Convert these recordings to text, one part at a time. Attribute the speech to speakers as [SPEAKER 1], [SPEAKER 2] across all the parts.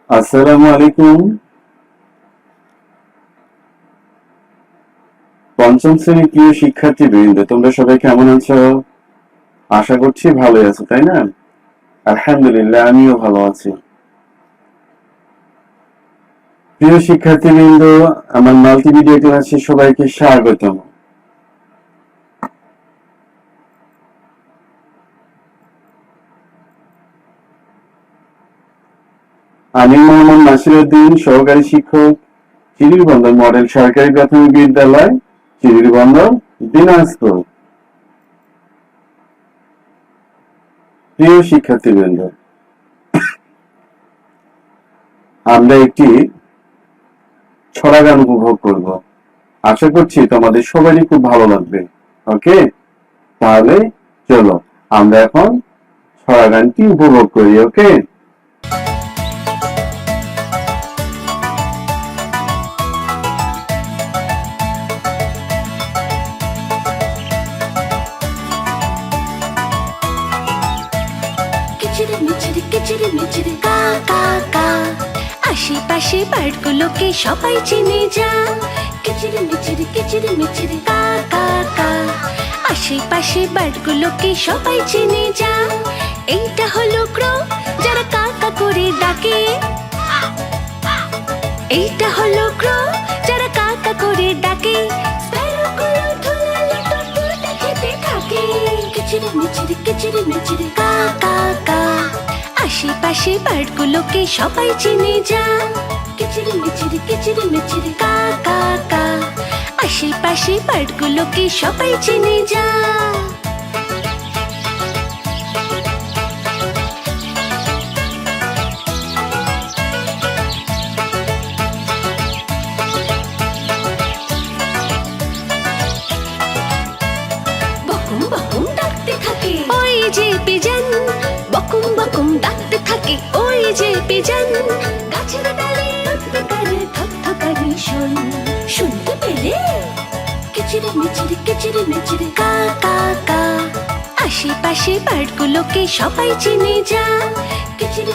[SPEAKER 1] আসসালামু আলাইকুম। পঞ্চম শ্রেণীর প্রিয় শিক্ষার্থীবৃন্দ, তোমরা সবাই কেমন আছো? আশা করছি ভালোই আছো, তাই না? আলহামদুলিল্লাহ, আমিও ভালো আছি। প্রিয় শিক্ষার্থীবৃন্দ, আমার মাল্টিমিডিয়া ক্লাসে সবাইকে স্বাগতম। আমি মোহাম্মদ নাসিরউদ্দিন, সহকারী শিক্ষক, চিরিরবন্দর মডেল সরকারি প্রাথমিক বিদ্যালয়, চিরিরবন্দর, দিনাজপুর। প্রিয় শিক্ষার্থীবৃন্দ, আমরা একটি ছড়া গান উপভোগ করব। আশা করছি তোমাদের সবারই খুব ভালো লাগবে। ওকে, তাহলে চলো আমরা এখন ছড়া গানটি উপভোগ করি। ওকে,
[SPEAKER 2] কিচিরি মিচিরি কিচিরি মিচিরি কা কা কা, আশেপাশে বার্ডগুলোকে সবাই চিনে যা। কিচিরি মিচিরি কা কা কা, আশেপাশে বার্ডগুলোকে সবাই চিনে যা। এইটা হলো ক্রো, যারা কা কা করে ডাকে। এইটা হলো ক্রো, যারা কা কা করে ডাকে। স্প্যারোগুলো ধুলালো টুকটুকে খেতে থাকে। কিচিরি মিচিরি কা কা কা, আশেপাশে বার্ডগুলোকে সবাই চিনে যা। কিচিরি মিচিরি কা কা কা, আশেপাশে বার্ডগুলোকে সবাই চিনে যা। বকুম বকুম ডাকতে থাকে ওই যে পিজন, বকুম বকুম ডাকতে থাকে ওই যে পিজন। গাছের ডালে উঠতে পারে থকথকানি শোন, শুনতে পেলে? কিচিরি মিচিরি কা কা কা, আশেপাশে বার্ডগুলোকে সবাই চিনে যা। কিচিরি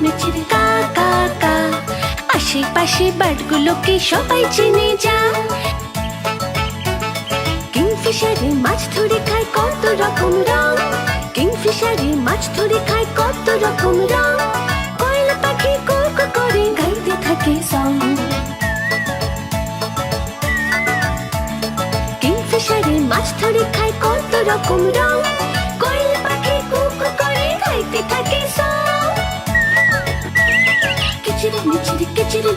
[SPEAKER 2] মিচিরি কা কা কা, আশেপাশে বার্ডগুলোকে সবাই চিনে যা। কিংফিশারে মাছ ধরে খায় কত রকম রং, কিংফিশারে মাছ ধরে খায় কত রকম রং। কয়লা পাখি কোকো করে গাইতে থাকে সং। কিংফিশারে মাছ ধরে খায় কত রকম রং, কয়লা পাখি কোকো করে গাইতে থাকে সং। কিচিরি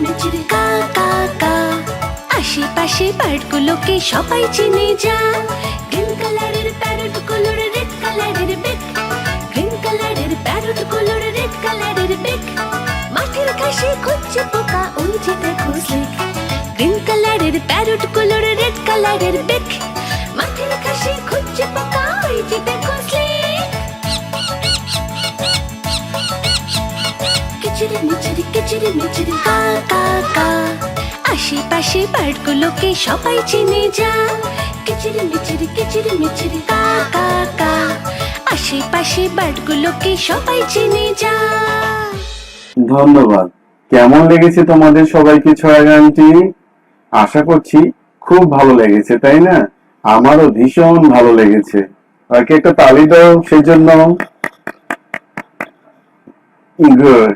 [SPEAKER 2] মিচিরি কা কা কা, আশেপাশে বার্ডগুলোকে সবাই চিনে যা। গ্রিন কালারের প্যারট গুলো রেড কালারের বেক, গ্রিন কালারের প্যারট গুলো রেড কালারের বেক। মাঠের ঘাসে খুঁজছে পোকা ওই যে দেখো স্লিক। গ্রিন কালারের প্যারট গুলো রেড কালারের বেক, মাঠের ঘাসে খুঁজছে পোকা ওই যে দেখো স্লিক। কিচিরি মিচিরি কা কা কা, আশেপাশে বার্ডগুলোকে সবাই চিনে যা। কিচিরি মিচিরি কা কা কা, আশেপাশে বার্ডগুলোকে সবাই চিনে যা।
[SPEAKER 1] ধন্যবাদ। কেমন লেগেছে তোমাদের সবাইকে ছড়া গানটি? আশা করছি খুব ভালো লেগেছে, তাই না? আমারও ভীষণ ভালো লেগেছে। ওকে, একটা তালি দাও সেজন্য। গুড।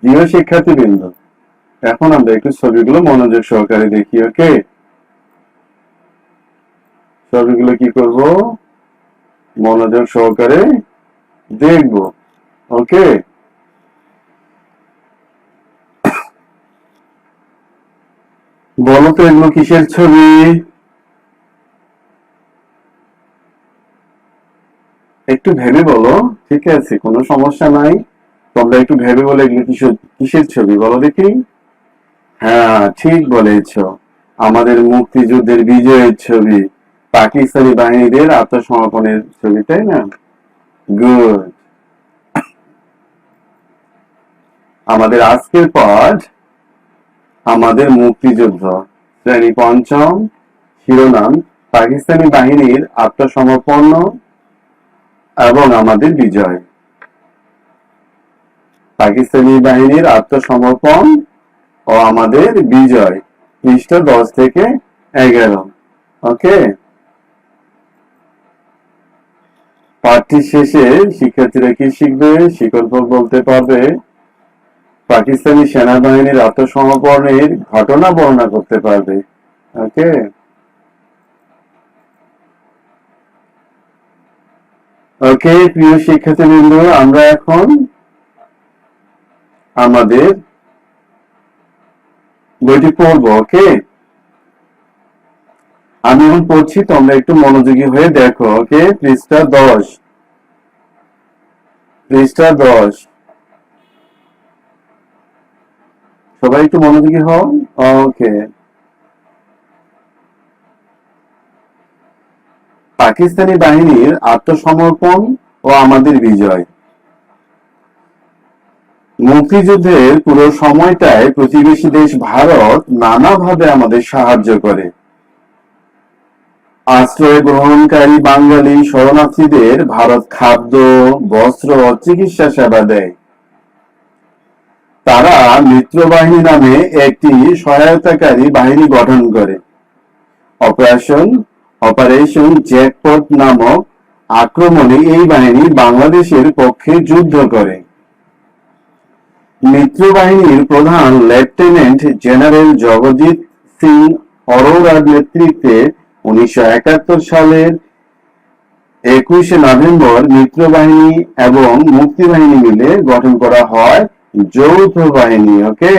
[SPEAKER 1] প্রিয় শিক্ষার্থীবৃন্দ, এখন আমরা একটু ছবিগুলো মনোযোগ সহকারে দেখি। ওকে, ছবিগুলো কি করব? মনোযোগ সহকারে দেখব। ওকে, বলো তো এগুলো কিসের ছবি? একটু ভেবে বলো। ঠিক আছে, কোনো সমস্যা নাই। তোমরা একটু ভেবে বলো এগুলো কিসের ছবি, বলো দেখি। হ্যাঁ, ঠিক বলেছ, আমাদের মুক্তিযুদ্ধের বিজয়ের ছবি, পাকিস্তানি বাহিনীদের আত্মসমর্পণের ছবি, তাই না? গুড। আমাদের আজকের পাঠ আমাদের মুক্তিযুদ্ধ, শ্রেণী পঞ্চম, শিরোনাম পাকিস্তানি বাহিনীর আত্মসমর্পণ এবং আমাদের বিজয়। পাকিস্তানি বাহিনীর আত্মসমর্পণ ও আমাদের বিজয়, পৃষ্ঠা 10 থেকে 11। ওকে, পাঠটি শেষে শিক্ষার্থীরা কি শিখবে? শিকল্পক বলতে পারবে, পাকিস্তানি সেনাবাহিনীর আত্মসমর্পণের ঘটনা বর্ণনা করতে পারবে। ওকে, ওকে প্রিয় শিক্ষার্থীবৃন্দ, আমরা এখন আমাদের বইটি পড়ব। ওকে, আমি এখন পড়ছি, তোমরা একটু মনোযোগী হয়ে দেখো। ওকে, পৃষ্ঠা 10, পৃষ্ঠা 10। সবাই একটু মনোযোগী হও। ওকে, পাকিস্তানি বাহিনীর আত্মসমর্পণ ও আমাদের বিজয়। মুক্তিযুদ্ধের পুরো সময়টায় প্রতিবেশী দেশ ভারত নানাভাবে আমাদের সাহায্য করে। আশ্রয় গ্রহণকারী বাঙালি শরণার্থীদের ভারত খাদ্য, বস্ত্র ও চিকিৎসা সেবা দেয়। তারা মিত্র বাহিনী নামে একটি সহায়তাকারী বাহিনী গঠন করে। অপারেশন জ্যাকপট নামক আক্রমণে এই বাহিনী বাংলাদেশের পক্ষে যুদ্ধ করে। মিত্র বাহিনীর প্রধান লেফটেন্যান্ট জেনারেল জগজিৎ সিং অরোরার নেতৃত্বে 1971 সালের 21 নভেম্বর মিত্র বাহিনী এবং মুক্তি বাহিনী মিলে গঠন করা হয় যৌথ বাহিনী। ওকে,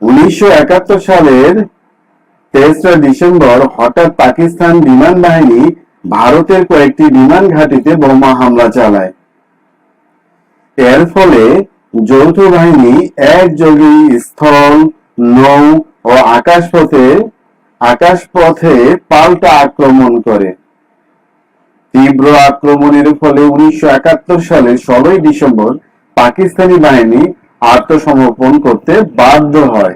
[SPEAKER 1] 1971 সালের 23 ডিসেম্বর হঠাৎ পাকিস্তান বিমান বাহিনী ভারতের কয়েকটি বিমান ঘাঁটিতে বোমা হামলা চালায়। এর ফলে যৌথ বাহিনী একযোগে স্থল, নৌ ও আকাশপথে পাল্টা আক্রমণ করে। তীব্র আক্রমণের ফলে 1971 সালের 16 ডিসেম্বর পাকিস্তানি বাহিনী আত্মসমর্পণ করতে বাধ্য হয়।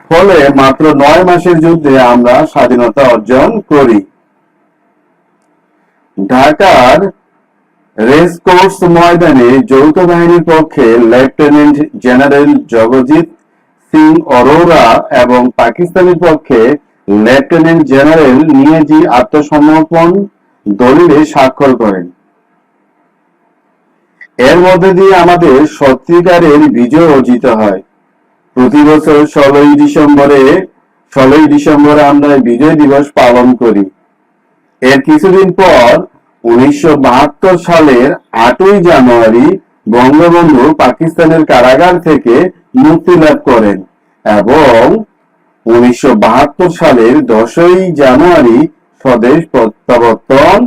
[SPEAKER 1] ফলে মাত্র 9 মাসের যুদ্ধে আমরা স্বাধীনতা অর্জন করি। ঢাকার রেসকোর্স ময়দানে যৌথ বাহিনীর পক্ষে লেফটেন্যান্ট জেনারেল জগজিৎ সিং অরোরা এবং পাকিস্তানের পক্ষে লেফটেন্যান্ট জেনারেল নিয়াজি আত্মসমর্পণ দলিলে স্বাক্ষর করেন। এর মধ্যে দিয়ে আমাদের সত্যিকারের বিজয় অর্জিত হয়। প্রতি বছর 16 ডিসেম্বরে আমরা বিজয় দিবস পালন করি। এর কিছুদিন পর 1972 সালের 8ই জানুয়ারি বঙ্গবন্ধু পাকিস্তানের কারাগার থেকে মুক্তি লাভ করেন এবং 1972 সালের 10ই জানুয়ারি স্বদেশ প্রত্যাবর্তন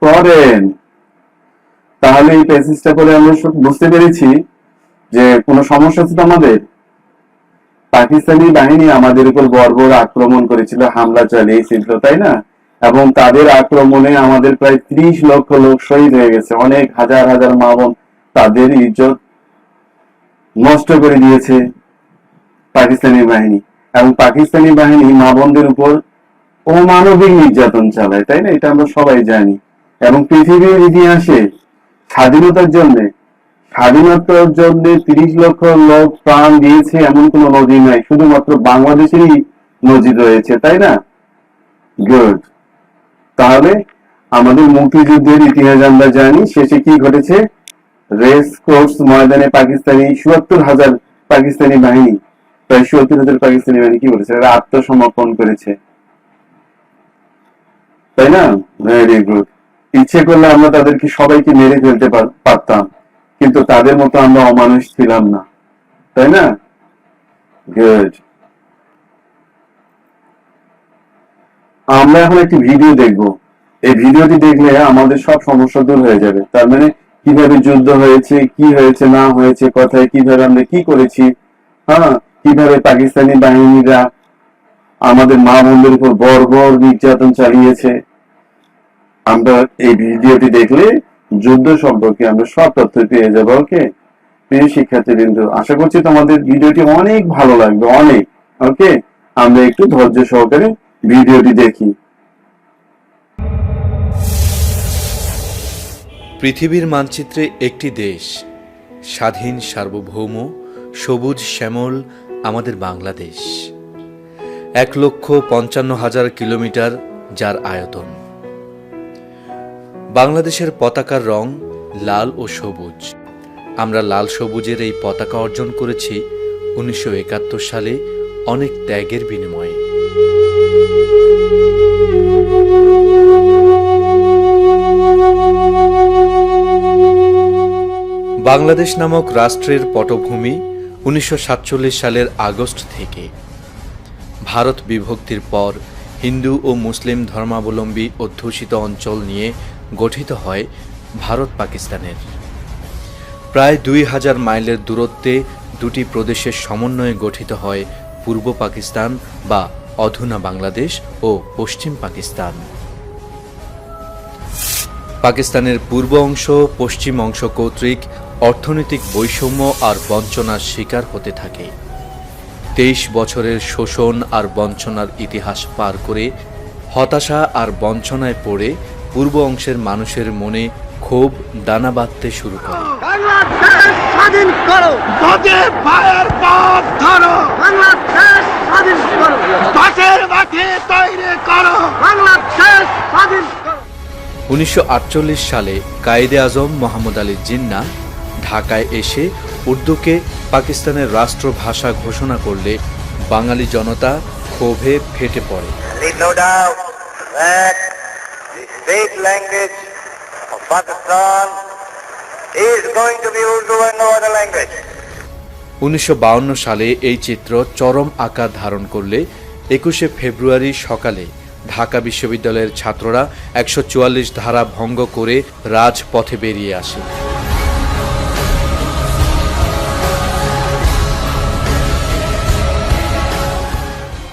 [SPEAKER 1] করেন। তাহলে এই প্যাসেজটা করে আমরা বুঝতে পেরেছি যে কোনো সমস্যা ছিল আমাদের। পাকিস্তানি বাহিনী আমাদের উপর বর্বর আক্রমণ করেছিল, হামলা চালিয়েছিল, তাই না? এবং তাদের আক্রমণে আমাদের প্রায় 30 লক্ষ লোক শহীদ হয়ে গেছে। অনেক হাজার হাজার মা বোন তাদের ইজ্জত নষ্ট করে দিয়েছে পাকিস্তানি বাহিনী। এবং পাকিস্তানি বাহিনী মা বোনদের উপর অমানবিক নির্যাতন চালায়, তাই না? এটা আমরা সবাই জানি। এবং পৃথিবীর ইতিহাসে স্বাধীনতার জন্য 30 লক্ষ লোক প্রাণ দিয়েছে এমন কোন নদী নাই, শুধুমাত্র বাংলাদেশেরই নদী রয়েছে, তাই না? গুড। তাহলে আমাদের মুক্তিযুদ্ধের ইতিহাস আমরা জানি। শেষে কি ঘটেছে? রেস কোর্স ময়দানে পাকিস্তানি ৭৪,০০০ পাকিস্তানি বাহিনী, প্রায় ৭৪,০০০ পাকিস্তানি বাহিনী কি করেছে? আত্মসমর্পণ করেছে, তাই না? Very good. ইচ্ছে করলে আমরা তাদেরকে সবাইকে মেরে ফেলতে পারতাম, কিন্তু তাদের মতো আমরা অমানুষ ছিলাম না, তাই না? গুড। আমরা এখন একটি ভিডিও দেখব। এই ভিডিওটি দেখলে আমাদের সব সমস্যা দূর হয়ে যাবে। তার মানে কিভাবে যুদ্ধ হয়েছে, কি হয়েছে না হয়েছে, কোথায় কিভাবে আমরা কি করেছি, কিভাবে পাকিস্তানি বাহিনীরা আমাদের মা বোনদের উপর বর্বর নির্যাতন চালিয়েছে। আমরা এই ভিডিওটি দেখলে যুদ্ধ সম্পর্কে আমরা সব তথ্য পেয়ে যাবো। ওকে প্রিয় শিক্ষার্থীবৃন্দ, আশা করছি তোমাদের ভিডিওটি অনেক ভালো লাগবে, অনেক। ওকে, আমরা একটু ধৈর্য সহকারে ভিডিওটি দেখি।
[SPEAKER 3] পৃথিবীর মানচিত্রে একটি দেশ, স্বাধীন সার্বভৌম সবুজ শ্যামল আমাদের বাংলাদেশ। 1,55,000 কিলোমিটার যার আয়তন। বাংলাদেশের পতাকার রং লাল ও সবুজ। আমরা লাল সবুজের এই পতাকা অর্জন করেছি 1971 সালে অনেক ত্যাগের বিনিময়ে। বাংলাদেশ নামক রাষ্ট্রের পটভূমি 1947 সালের আগস্ট থেকে। ভারত বিভক্তির পর হিন্দু ও মুসলিম ধর্মাবলম্বী অধ্যুষিত অঞ্চল নিয়ে গঠিত হয় ভারত পাকিস্তানের। প্রায় 2000 মাইলের দূরত্বে দুটি প্রদেশের সমন্বয়ে গঠিত হয় পূর্ব পাকিস্তান বা অধুনা বাংলাদেশ ও পশ্চিম পাকিস্তান। পাকিস্তানের পূর্ব অংশ পশ্চিম অংশ কর্তৃক অর্থনৈতিক বৈষম্য আর বঞ্চনার শিকার হতে থাকে। 23 বছরের শোষণ আর বঞ্চনার ইতিহাস পার করে হতাশা আর বঞ্চনায় পড়ে পূর্ব অংশের মানুষের মনে ক্ষোভ দানা বাঁধতে শুরু করে।
[SPEAKER 4] বাংলাদেশ স্বাধীন করো, বাজে ভাইয়ের পথ ধরো, বাংলাদেশ স্বাধীন করো, বাজের মাঠে তৈরি করো, বাংলাদেশ স্বাধীন করো।
[SPEAKER 3] 1948 সালে কায়েদে আজম মোহাম্মদ আলী জিন্নাহ ঢাকায় এসে উর্দুকে পাকিস্তানের রাষ্ট্রভাষা ঘোষণা করলে বাঙালি জনতা ক্ষোভে ফেটে পড়ে। 1952 সালে এই চিত্র চরম আকার ধারণ করলে 21শে ফেব্রুয়ারি সকালে ঢাকা বিশ্ববিদ্যালয়ের ছাত্ররা 144 ধারা ভঙ্গ করে রাজপথে বেরিয়ে আসে।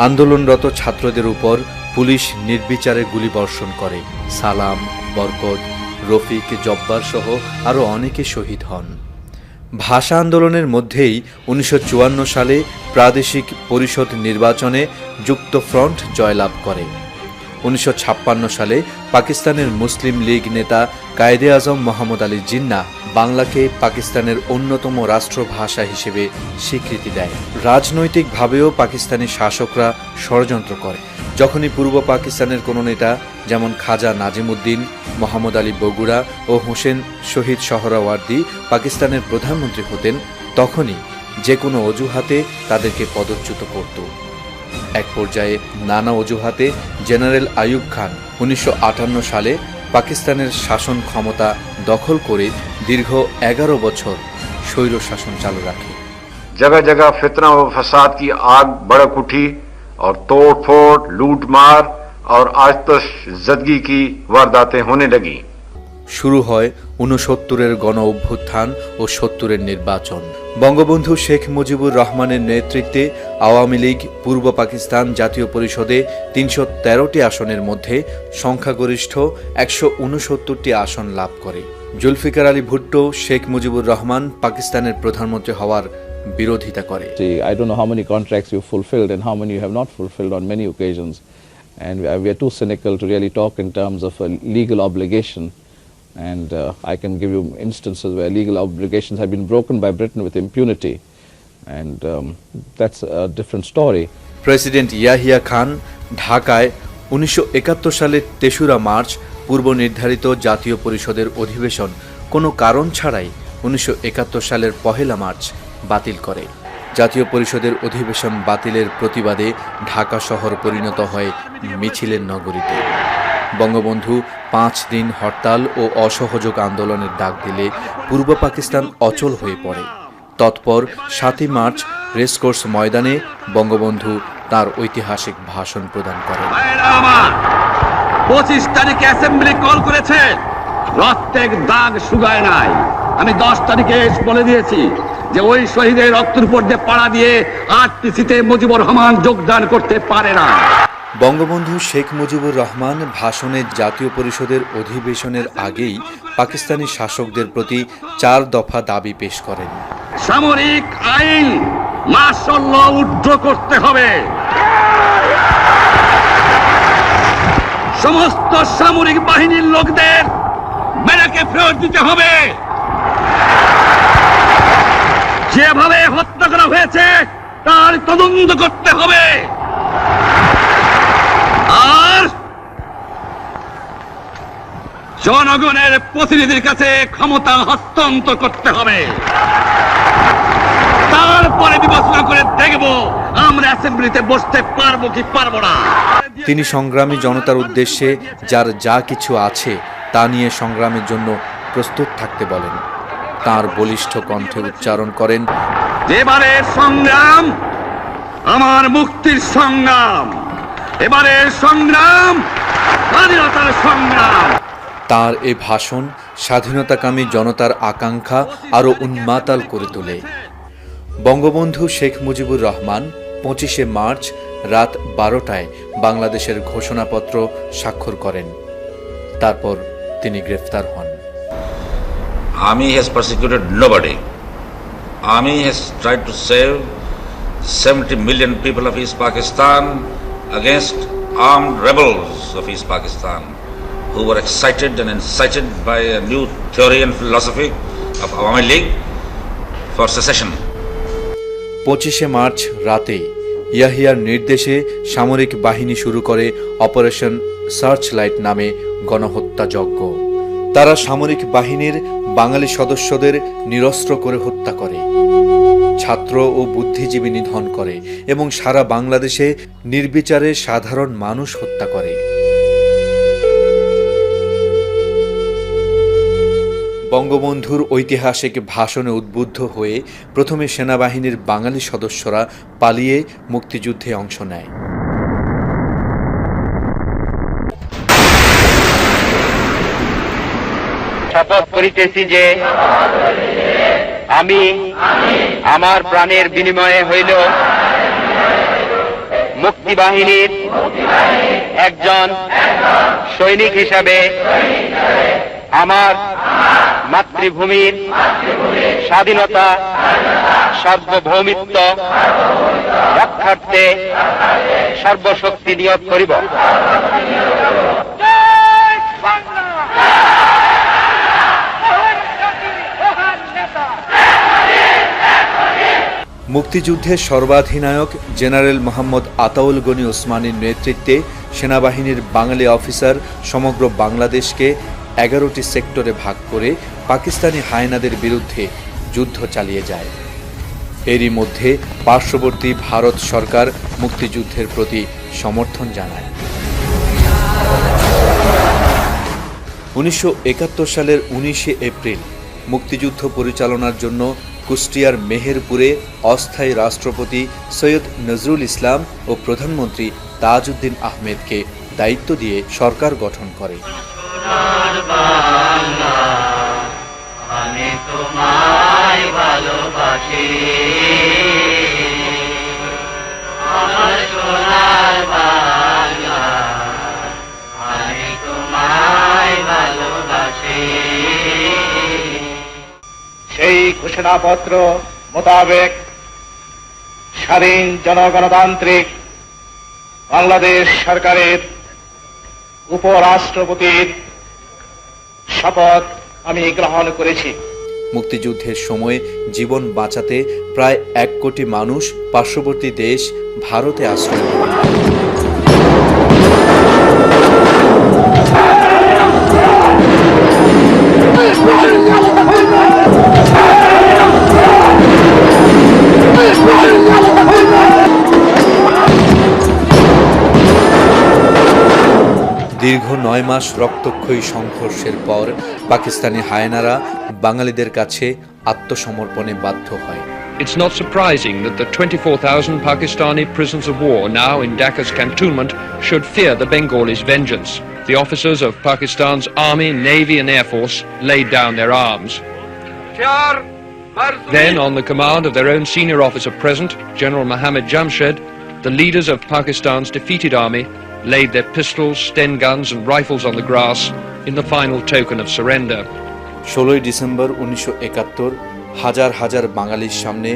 [SPEAKER 3] আন্দোলনরত ছাত্রদের উপর পুলিশ নির্বিচারে গুলিবর্ষণ করে। সালাম, বরকত, রফিক, জব্বার সহ আরও অনেকে শহীদ হন। ভাষা আন্দোলনের মধ্যেই 1954 সালে প্রাদেশিক পরিষদ নির্বাচনে যুক্তফ্রন্ট জয়লাভ করে। 1956 সালে পাকিস্তানের মুসলিম লীগ নেতা কায়েদে আজম মোহাম্মদ আলী জিন্নাহ বাংলাকে পাকিস্তানের অন্যতম রাষ্ট্রভাষা হিসেবে স্বীকৃতি দেয়। রাজনৈতিকভাবেও পাকিস্তানি শাসকরা ষড়যন্ত্র করে। যখনই পূর্ব পাকিস্তানের কোনো নেতা যেমন খাজা নাজিমুদ্দিন, মোহাম্মদ আলী বগুড়া ও হোসেন শহীদ সোহরাওয়ার্দী পাকিস্তানের প্রধানমন্ত্রী হতেন, তখনই যে কোনো অজুহাতে তাদেরকে পদচ্যুত করত। এক পর্যায়ে নানা অজুহাতে জেনারেল আইয়ুব খান 1958 সালে পাকিস্তানের শাসন ক্ষমতা দখল করে দীর্ঘ 11 বছর স্বৈর শাসন চালু রাখে।
[SPEAKER 5] जगह जगह फितना व फसाद की आग भड़क उठी और तोड़ फोड़, लूट मार और आतिश ज़दगी की वारदातें होने लगी।
[SPEAKER 3] শুরু হয় 69-এর গণ অভ্যুত্থান ও 70-এর নির্বাচন। বঙ্গবন্ধু শেখ মুজিবুর রহমানের নেতৃত্বে আওয়ামী লীগ পূর্ব পাকিস্তান জাতীয় পরিষদে 313টি আসনের মধ্যে সংখ্যাগরিষ্ঠ 169টি আসন লাভ করে। জুলফিকার আলী ভুট্টো শেখ মুজিবুর রহমান পাকিস্তানের প্রধানমন্ত্রী হওয়ার বিরোধিতা করে।
[SPEAKER 6] I don't know how many contracts you fulfilled and how many you have not fulfilled on many occasions, and we are too cynical to really talk in terms of a legal obligation. And I can give you instances where legal obligations have been broken by Britain with impunity, and that's a different story.
[SPEAKER 3] President Yahya Khan ঢাকায় 1971 সালের 3রা March পূর্ব নির্ধারিত জাতীয় পরিষদের অধিবেশন কোনো কারণ ছাড়াই 1971 সালের 1 মার্চ বাতিল করে। জাতীয় পরিষদের অধিবেশন বাতিলের প্রতিবাদে ঢাকা শহর পরিণত হয় মিছিলের নগরীতে। বঙ্গবন্ধু 5 দিন হরতাল ও অসহযোগ আন্দোলনের ডাক দিলে পূর্ব পাকিস্তান অচল হয়ে পড়ে। তৎপর 7 মার্চ রেসকোর্স ময়দানে বঙ্গবন্ধু তার ঐতিহাসিক ভাষণ প্রদান করেন।
[SPEAKER 4] 25 তারিখে অ্যাসেম্বলি কল করেছে, রক্তের দাগ শুকায় নাই। আমি 10 তারিখে বলে দিয়েছি যে ওই শহীদের রক্তের উপর দিয়ে পাড়া দিয়ে আরটিসিতে মুজিবুর রহমান যোগদান করতে পারে না।
[SPEAKER 3] বঙ্গবন্ধু শেখ মুজিবুর রহমান ভাষণে জাতীয় পরিষদের অধিবেশনের আগেই পাকিস্তানি শাসকদের প্রতি 4 দফা দাবি পেশ করেন।
[SPEAKER 4] সামরিক আইন মার্শাল ল উড্র করতে হবে, সমস্ত সামরিক বাহিনীর লোকদের মেয়েকে ফেরত দিতে হবে। যেভাবে হত্যা করা হয়েছে তার তদন্ত করতে হবে, আর জনগণের প্রতিনিধির কাছে ক্ষমতা হস্তান্তর করতে হবে। তারপরে বিবেচনা করে দেখব আমরা অ্যাসেম্বলিতে বসতে পারবো কি পারবো না।
[SPEAKER 3] তিনি সংগ্রামী জনতার উদ্দেশ্যে যার যা কিছু আছে তা নিয়ে সংগ্রামের জন্য প্রস্তুত থাকতে বলেন। তার বলিষ্ঠ কণ্ঠে উচ্চারণ করেন,
[SPEAKER 4] এবারের সংগ্রাম আমার মুক্তির সংগ্রাম, এবারের সংগ্রাম স্বাধীনতার সংগ্রাম।
[SPEAKER 3] তার এ ভাষণ স্বাধীনতাকামী জনতার আকাঙ্ক্ষা আরও উন্মাতাল করে তোলে। বঙ্গবন্ধু শেখ মুজিবুর রহমান 25শে মার্চ রাত 12টায় বাংলাদেশের ঘোষণাপত্র স্বাক্ষর করেন। তারপর তিনি গ্রেফতার হন।
[SPEAKER 7] Army has persecuted nobody. Army has tried to save 70 million people of East Pakistan against armed rebels of East Pakistan who were excited and incited by a new theory and philosophy of Awami League for secession.
[SPEAKER 3] 25শে March রাতে ইয়াহিয়ার নির্দেশে সামরিক বাহিনী শুরু করে operation searchlight নামে গণহত্যাযজ্ঞ। তারা সামরিক বাহিনীর বাঙালি সদস্যদের নিরস্ত্র করে হত্যা করে, ছাত্র ও বুদ্ধিজীবী নিধন করে এবং সারা বাংলাদেশে নির্বিচারে সাধারণ মানুষ হত্যা করে। বঙ্গবন্ধুর ঐতিহাসিক ভাষণে উদ্বুদ্ধ হয়ে প্রথমে সেনাবাহিনীর বাঙালি সদস্যরা পালিয়ে মুক্তিযুদ্ধে অংশ নেয়।
[SPEAKER 8] শপথ করিতেছি যে আমি আমার প্রাণের বিনিময়ে হইল মুক্তিবাহিনীর একজন সৈনিক হিসাবে আমার মাতৃভূমির স্বাধীনতা সার্বভৌমিত্ব রক্ষার্থে সর্বশক্তি নিয়োগ করিব।
[SPEAKER 3] মুক্তিযুদ্ধের সর্বাধিনায়ক জেনারেল মোহাম্মদ আতাউল গনি ওসমানীর নেতৃত্বে সেনাবাহিনীর বাঙালি অফিসার সমগ্র বাংলাদেশকে 11টি সেক্টরে ভাগ করে পাকিস্তানি হায়নাদের বিরুদ্ধে যুদ্ধ চালিয়ে যায়। এরই মধ্যে পার্শ্ববর্তী ভারত সরকার মুক্তিযুদ্ধের প্রতি সমর্থন জানায়। 1971 সালের 19শে এপ্রিল মুক্তিযুদ্ধ পরিচালনার জন্য কুষ্টিয়ার মেহেরপুরে অস্থায়ী রাষ্ট্রপতি সৈয়দ নজরুল ইসলাম ও প্রধানমন্ত্রী তাজউদ্দিন আহমেদকে দায়িত্ব দিয়ে সরকার গঠন করে।
[SPEAKER 8] সেই ঘোষণাপত্র মোতাবেক স্বাধীন জনগণতান্ত্রিক বাংলাদেশ সরকারের উপরাষ্ট্রপতির শপথ আমি গ্রহণ করেছি।
[SPEAKER 3] মুক্তিযুদ্ধের সময় জীবন বাঁচাতে প্রায় 1 কোটি মানুষ পার্শ্ববর্তী দেশ ভারতে আশ্রয় নেয়। দীর্ঘ 9 মাস রক্তক্ষয়ী সংঘর্ষের পর পাকিস্তানি হায়নারা বাঙালিদের কাছে আত্মসমর্পণে বাধ্য হয়।
[SPEAKER 9] It's not surprising that the 24,000 Pakistani prisoners of war now in Dhaka's cantonment should fear the Bengalis' vengeance. The officers of Pakistan's Army, Navy and Air Force laid down their arms. Then, on the command of their own senior officer present, General Mohammad Jamshed, the leaders of Pakistan's defeated army laid their pistols, Sten guns and rifles on the grass in the final token of surrender.
[SPEAKER 3] 16 December 1971 হাজার হাজার বাঙালির সামনে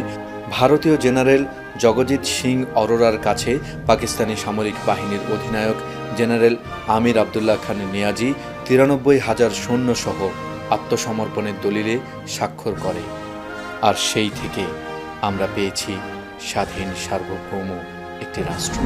[SPEAKER 3] ভারতীয় general Jagjit Singh অরোরার কাছে পাকিস্তানি সামরিক বাহিনীর অধিনায়ক general আমির আবদুল্লাহ খান নিয়াজি 93,000 সৈন্য সহ আত্মসমর্পণের দলিলে স্বাক্ষর করে। আর সেই থেকে আমরা পেয়েছি স্বাধীন সার্বভৌম একটি রাষ্ট্র।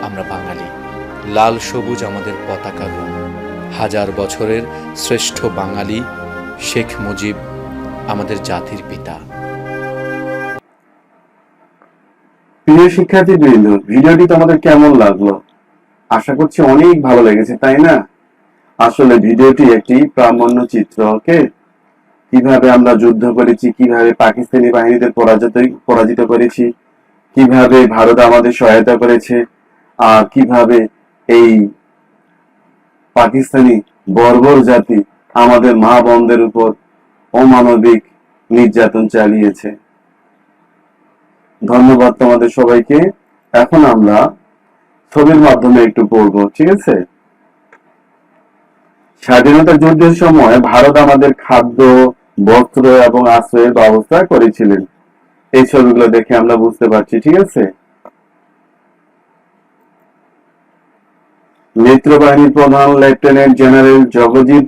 [SPEAKER 3] আমরা বাঙালি, লাল সবুজ আমাদের পতাকা রং। হাজার বছরের শ্রেষ্ঠ বাঙালি শেখ মুজিব আমাদের জাতির পিতা।
[SPEAKER 1] প্রিয় শিক্ষার্থীবৃন্দ, ভিডিওটি তোমাদের কেমন লাগলো? আশা করছি অনেক ভালো লেগেছে, তাই না? আসলে ভিডিওটি একটি প্রামাণ্য চিত্র। ওকে, কিভাবে আমরা যুদ্ধ করেছি, কিভাবে পাকিস্তানি বাহিনীদের পরাজিত করেছি, কিভাবে ভারত আমাদের সহায়তা করেছে, আর কিভাবে এই পাকিস্তানি বর্বর জাতি আমাদের মা বোনদের উপর অমানবিক নির্যাতন চালিয়েছে। ধন্যবাদ তোমাদের সবাইকে। এখন আমরা ছবির মাধ্যমে একটু পড়বো, ঠিক আছে? স্বাধীনতা যুদ্ধের সময় ভারত আমাদের খাদ্য, বস্ত্র এবং আশ্রয়ের ব্যবস্থা করেছিলেন। এই ছবিগুলো দেখে আমরা বুঝতে পারছি, ঠিক আছে? মিত্রবাহিনীর প্রধান লেফটেন্যান্ট জেনারেল জগজিৎ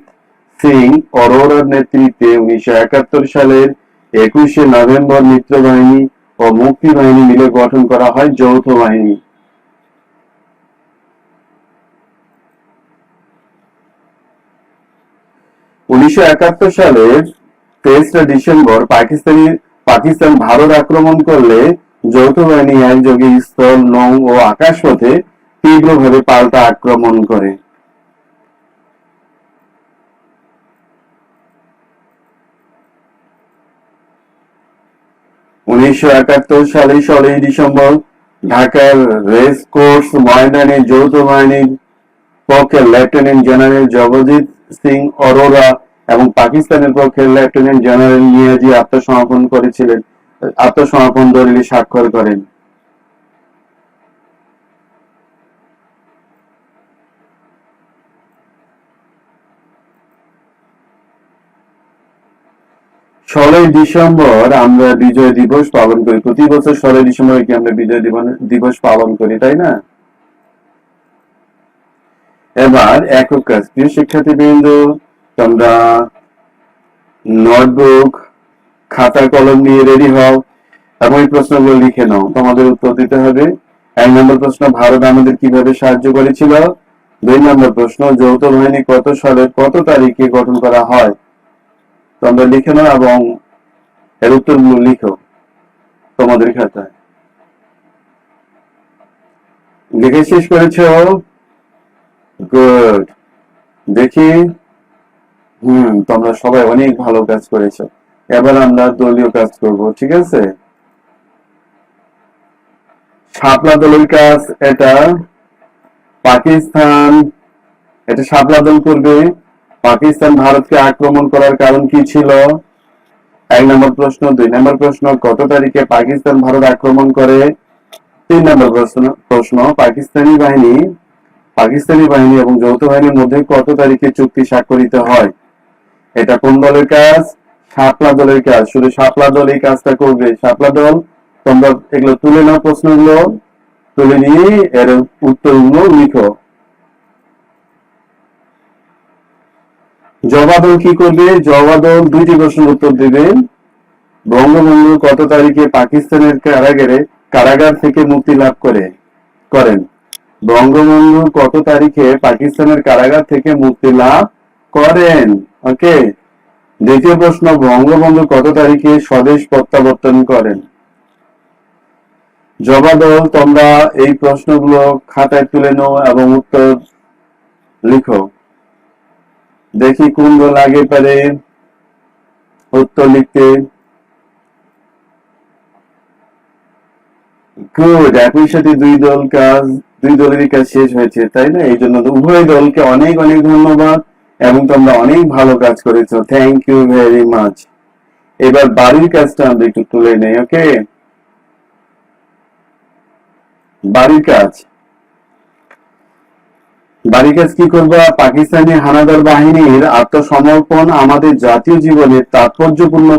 [SPEAKER 1] সিং অরোরার নেতৃত্বে 1971 সালের 21শে নভেম্বর মিত্রবাহিনী ও মুক্তি বাহিনী মিলে গঠন করা হয় যৌথ বাহিনী। সালের 23 ডিসেম্বর পাকিস্তান ভারত আক্রমণ করলে যৌথ বাহিনী একযোগে স্থল, নৌ ও আকাশপথে তীব্রভাবে পাল্টা আক্রমণ করে। সালের 16 ডিসেম্বর ঢাকার রেস কোর্স ময়দানে যৌথ বাহিনীর পক্ষে লেফটেন্যান্ট জেনারেল জগজিৎ সিং অরোরা এবং পাকিস্তানের পক্ষে লেফটেন্যান্ট জেনারেল নিয়াজি আত্মসমর্পণ দলিলে স্বাক্ষর করেন। ডিসেম্বর আমরা বিজয় দিবস পালন করি। প্রতি বছর 16 ডিসেম্বর কি আমরা বিজয় দিবস পালন করি, তাই না? এবার একক কাজ। প্রিয় শিক্ষার্থীবৃন্দ, তোমরা নোটবুক, খাতা, কলম নিয়ে রেডি হও এবং এই প্রশ্নগুলো লিখে নাও। তোমাদের উত্তর দিতে হবে। 1 নম্বর প্রশ্ন, ভারত আমাদের কিভাবে সাহায্য করেছিল? 2 নম্বর প্রশ্ন, যৌথ বাহিনী কত সালের কত তারিখে গঠন করা হয়? তোমরা লিখে নাও এবং এর উত্তরগুলো লিখো তোমাদের খাতায়। লিখে শেষ করেছ? গুড। দেখি, তোমরা সবাই অনেক ভালো কাজ করেছো। এবার আমরা দলীয় কাজ করব, ঠিক আছে? শাপলা দলের কাজ। এটা পাকিস্তান, এটা শাপলা দল করবে। পাকিস্তান ভারতকে আক্রমণ করার কারণ কি ছিল? 1 নম্বর প্রশ্ন। 2 নম্বর প্রশ্ন, কত তারিখে পাকিস্তান ভারত আক্রমণ করে? 3 নম্বর প্রশ্ন, পাকিস্তানি বাহিনী এবং যৌথ বাহিনীর মধ্যে কত তারিখে চুক্তি স্বাক্ষরিত হয়? এটা কোন দলের কাজ? শাপলা দলের কাজ, শুধু শাপলা দল এই কাজটা করবে। শাপলা দল তোমরা এগুলো তুলে নাও, প্রশ্নগুলো তুলে নিয়ে এর উত্তরগুলো লিখো। জবা দল কি করবে? জবা দল দুইটি প্রশ্নের উত্তর দেবে। বঙ্গবন্ধু কত তারিখে পাকিস্তানের কারাগার থেকে মুক্তি লাভ করেন? বঙ্গবন্ধু কত তারিখে পাকিস্তানের কারাগার থেকে মুক্তি লাভ করেন? ওকে। দ্বিতীয় প্রশ্ন, বঙ্গবন্ধু কত তারিখে স্বদেশ প্রত্যাবর্তন করেন? জবা দল তোমরা এই প্রশ্নগুলো খাতায় তুলে নাও এবং উত্তর লিখো। দেখি কোন দল আগে পারে উত্তর লিখতে। গুড, একই সাথে দুই দলেরই কাজ শেষ হয়েছে, তাই না? এই জন্য উভয় দলকে অনেক অনেক ধন্যবাদ এবং তোমরা অনেক ভালো কাজ করেছো। Thank you very much. এবার বাড়ির কাজটা আমরা একটু তুলে নেই। ওকে, বাড়ির কাজ কি করবা? পাকিস্তানি হানাদার বাহিনীর আত্মসমর্পণ আমাদের জাতীয় জীবনের তাৎপর্যপূর্ণ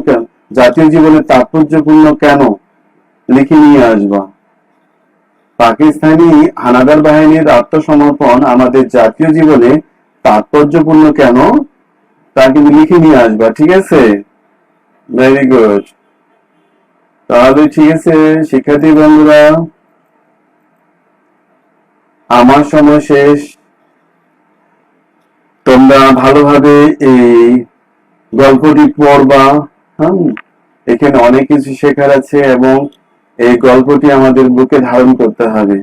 [SPEAKER 1] কেন লিখে নিয়ে আসবা। পাকিস্তানি হানাদার বাহিনীর আত্মসমর্পণ আমাদের জাতীয় জীবনে তাৎপর্যপূর্ণ কেন তা কিন্তু লিখে নিয়ে আসবা। ঠিক আছে, ভেরি গুড। তাহলে ঠিক আছে শিক্ষার্থী বন্ধুরা, আমার সময় শেষ। তোমরা ভালোভাবে এই গল্পটি পড়বা। এখানে অনেক কিছু শেখার আছে এবং এই গল্পটি আমাদের বুকে ধারণ করতে হবে।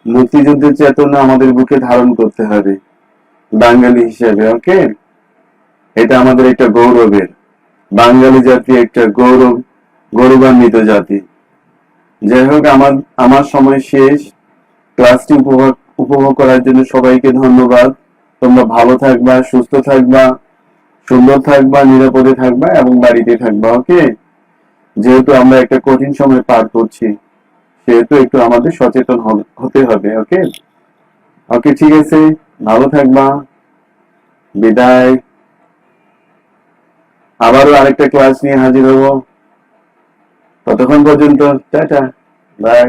[SPEAKER 1] মুক্তিযুদ্ধের চেতনা আমাদের বুকে ধারণ করতে হবে বাঙালি হিসেবে। ওকে, এটা আমাদের একটা গৌরবের, বাঙালি জাতি একটা গৌরবান্বিত জাতি। যাই হোক, আমার সময় শেষ। ক্লাসটি উপভোগ করার জন্য সবাইকে ধন্যবাদ। তোমরা ভালো থাকবা, সুস্থ থাকবা, সুন্দর থাকবা, নিরাপদে থাকবা এবং বাড়িতে থাকবা। ওকে, যেহেতু আমরা একটা কঠিন সময় পার করছি সেহেতু একটু আমাদের সচেতন হতে হবে। ওকে ওকে, ঠিক আছে, ভালো থাকবা, বিদায়। আবারও আরেকটা ক্লাস নিয়ে হাজির হব। ততক্ষণ পর্যন্ত টাটা, বাই।